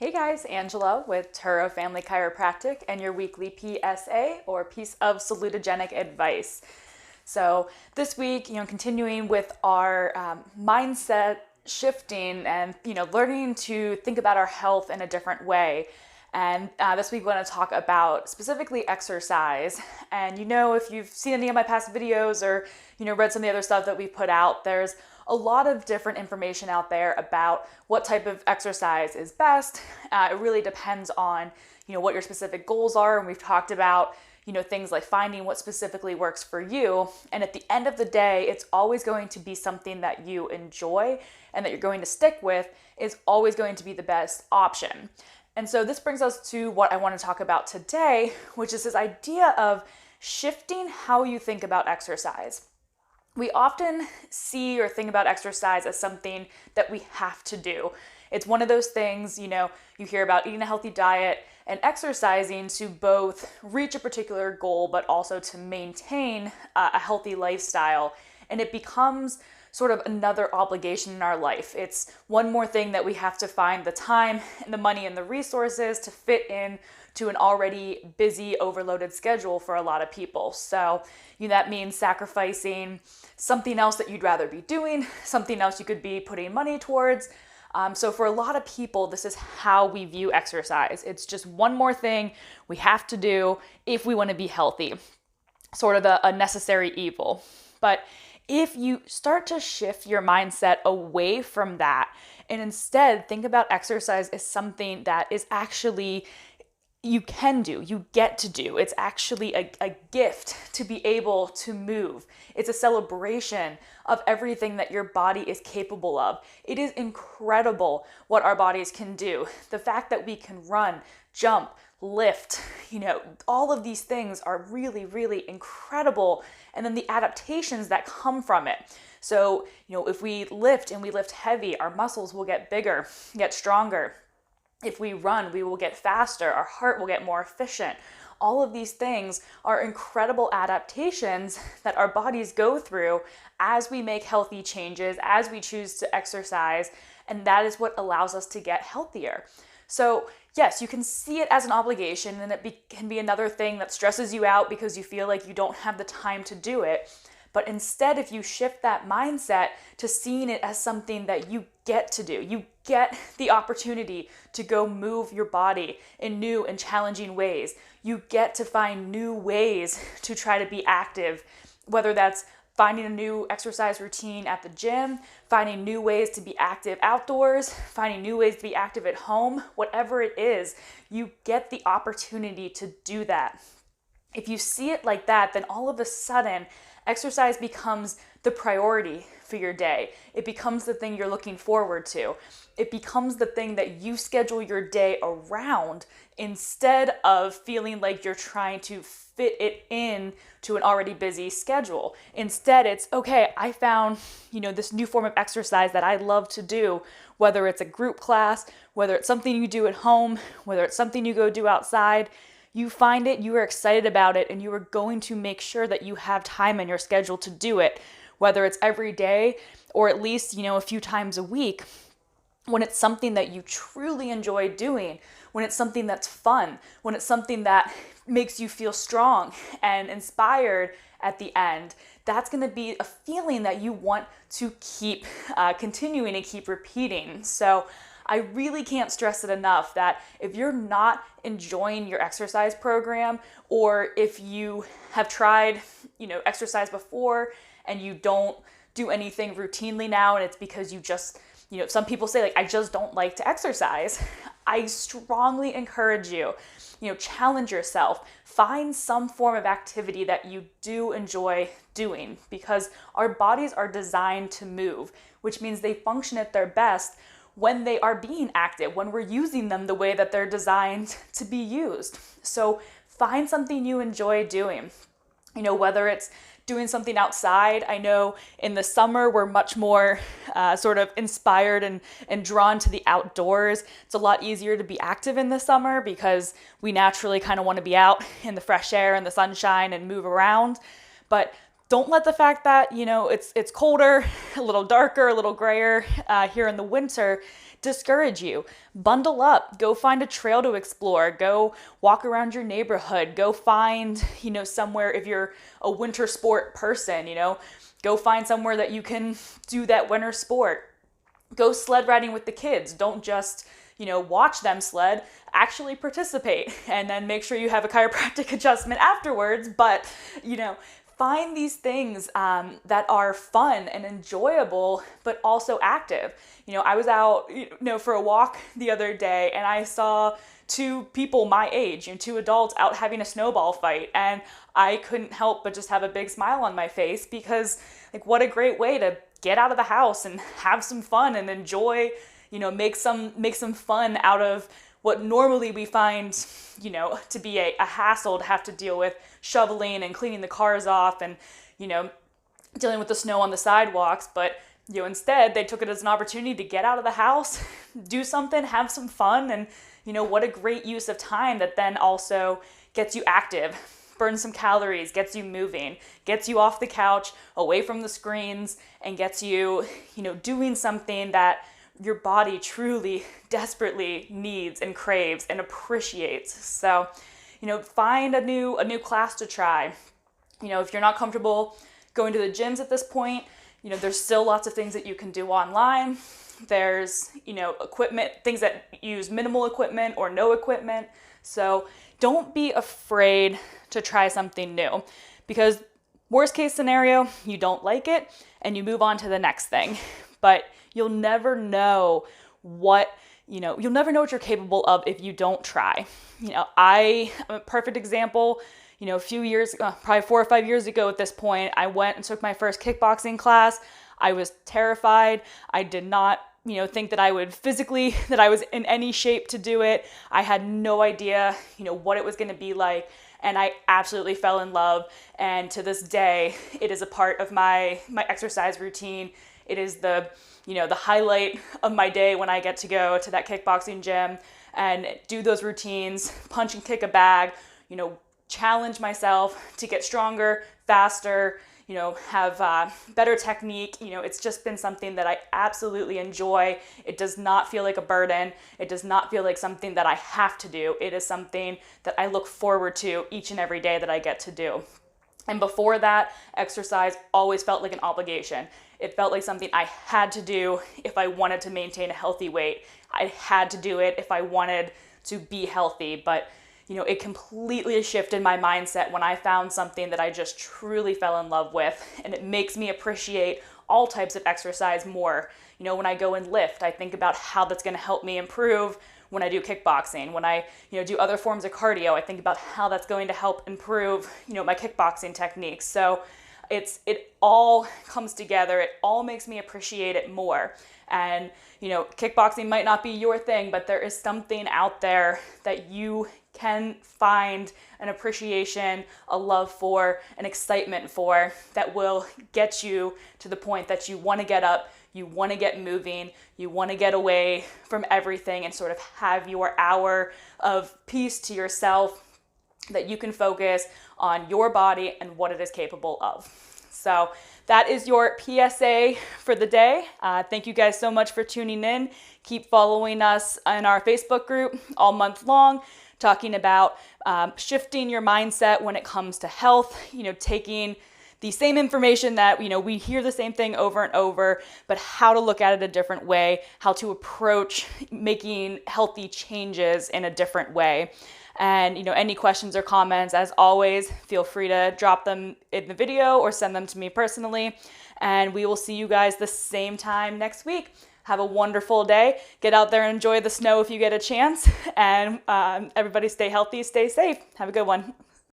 Hey guys, Angela with Turo Family Chiropractic and your weekly PSA or piece of salutogenic advice. So this week, continuing with our mindset shifting and learning to think about our health in a different way. And this week, we want to talk about specifically exercise. And if you've seen any of my past videos or read some of the other stuff that we put out, there's a lot of different information out there about what type of exercise is best. It really depends on what your specific goals are, and we've talked about things like finding what specifically works for you. And at the end of the day, it's always going to be something that you enjoy and that you're going to stick with is always going to be the best option. And so this brings us to what I want to talk about today, which is this idea of shifting how you think about exercise. We often see or think about exercise as something that we have to do. It's one of those things, you hear about eating a healthy diet and exercising to both reach a particular goal, but also to maintain a healthy lifestyle. And it becomes sort of another obligation in our life. It's one more thing that we have to find the time and the money and the resources to fit in to an already busy, overloaded schedule for a lot of people. So that means sacrificing something else that you'd rather be doing, something else you could be putting money towards. So for a lot of people, this is how we view exercise. It's just one more thing we have to do if we want to be healthy, sort of a necessary evil. But if you start to shift your mindset away from that and instead think about exercise as something that is actually you can do, you get to do. It's actually a gift to be able to move. It's a celebration of everything that your body is capable of. It is incredible what our bodies can do. The fact that we can run, jump, lift, all of these things are really, really incredible. And then the adaptations that come from it. So, if we lift and we lift heavy, our muscles will get bigger, get stronger. If we run, we will get faster, our heart will get more efficient. All of these things are incredible adaptations that our bodies go through as we make healthy changes, as we choose to exercise, and that is what allows us to get healthier. So yes, you can see it as an obligation, and it can be another thing that stresses you out because you feel like you don't have the time to do it. But instead, if you shift that mindset to seeing it as something that you get to do, you get the opportunity to go move your body in new and challenging ways. You get to find new ways to try to be active, whether that's finding a new exercise routine at the gym, finding new ways to be active outdoors, finding new ways to be active at home, whatever it is, you get the opportunity to do that. If you see it like that, then all of a sudden, exercise becomes the priority for your day. It becomes the thing you're looking forward to. It becomes the thing that you schedule your day around instead of feeling like you're trying to fit it in to an already busy schedule. Instead, it's, okay, I found, this new form of exercise that I love to do, whether it's a group class, whether it's something you do at home, whether it's something you go do outside. You find it, you are excited about it, and you are going to make sure that you have time in your schedule to do it, whether it's every day or at least, a few times a week. When it's something that you truly enjoy doing, when it's something that's fun, when it's something that makes you feel strong and inspired at the end, that's going to be a feeling that you want to keep continuing and keep repeating. So I really can't stress it enough that if you're not enjoying your exercise program, or if you have tried, exercise before and you don't do anything routinely now, and it's because you just, some people say I just don't like to exercise. I strongly encourage you, challenge yourself, find some form of activity that you do enjoy doing, because our bodies are designed to move, which means they function at their best when they are being active, when we're using them the way that they're designed to be used. So find something you enjoy doing, whether it's doing something outside. I know in the summer, we're much more sort of inspired and drawn to the outdoors. It's a lot easier to be active in the summer because we naturally kind of want to be out in the fresh air and the sunshine and move around. But don't let the fact that, it's colder, a little darker, a little grayer here in the winter discourage you. Bundle up, go find a trail to explore, go walk around your neighborhood, go find, somewhere, if you're a winter sport person, go find somewhere that you can do that winter sport. Go sled riding with the kids. Don't just, watch them sled, actually participate, and then make sure you have a chiropractic adjustment afterwards. But, find these things that are fun and enjoyable, but also active. I was out, for a walk the other day, and I saw two people my age, two adults out having a snowball fight, and I couldn't help but just have a big smile on my face, because what a great way to get out of the house and have some fun and enjoy, make some fun out of what normally we find, to be a hassle to have to deal with shoveling and cleaning the cars off and, dealing with the snow on the sidewalks. But, instead they took it as an opportunity to get out of the house, do something, have some fun. And, what a great use of time that then also gets you active, burns some calories, gets you moving, gets you off the couch, away from the screens, and gets you, doing something that your body truly, desperately needs and craves and appreciates. So, find a new class to try. If you're not comfortable going to the gyms at this point, there's still lots of things that you can do online. There's, equipment, things that use minimal equipment or no equipment. So don't be afraid to try something new, because worst case scenario, you don't like it and you move on to the next thing. But you'll never know what you're capable of if you don't try. I am a perfect example. A few years, probably 4 or 5 years ago at this point, I went and took my first kickboxing class. I was terrified. I did not, think that I was in any shape to do it. I had no idea, what it was going to be like. And I absolutely fell in love. And to this day, it is a part of my exercise routine. It is the highlight of my day when I get to go to that kickboxing gym and do those routines, punch and kick a bag, challenge myself to get stronger, faster, have better technique. It's just been something that I absolutely enjoy. It does not feel like a burden. It does not feel like something that I have to do. It is something that I look forward to each and every day that I get to do. And before that, exercise always felt like an obligation. It felt like something I had to do if I wanted to maintain a healthy weight. I had to do it if I wanted to be healthy. But, it completely shifted my mindset when I found something that I just truly fell in love with. And it makes me appreciate all types of exercise more. When I go and lift, I think about how that's going to help me improve when I do kickboxing. When I, do other forms of cardio, I think about how that's going to help improve, my kickboxing techniques. So it all comes together. It all makes me appreciate it more. And, kickboxing might not be your thing, but there is something out there that you can find an appreciation, a love for, an excitement for, that will get you to the point that you want to get up, you want to get moving, you want to get away from everything and sort of have your hour of peace to yourself, that you can focus on your body and what it is capable of. So that is your PSA for the day. Thank you guys so much for tuning in. Keep following us in our Facebook group all month long, talking about shifting your mindset when it comes to health, taking the same information that, we hear the same thing over and over, but how to look at it a different way, how to approach making healthy changes in a different way. And, any questions or comments, as always, feel free to drop them in the video or send them to me personally. And we will see you guys the same time next week. Have a wonderful day. Get out there and enjoy the snow if you get a chance. And everybody stay healthy, stay safe. Have a good one.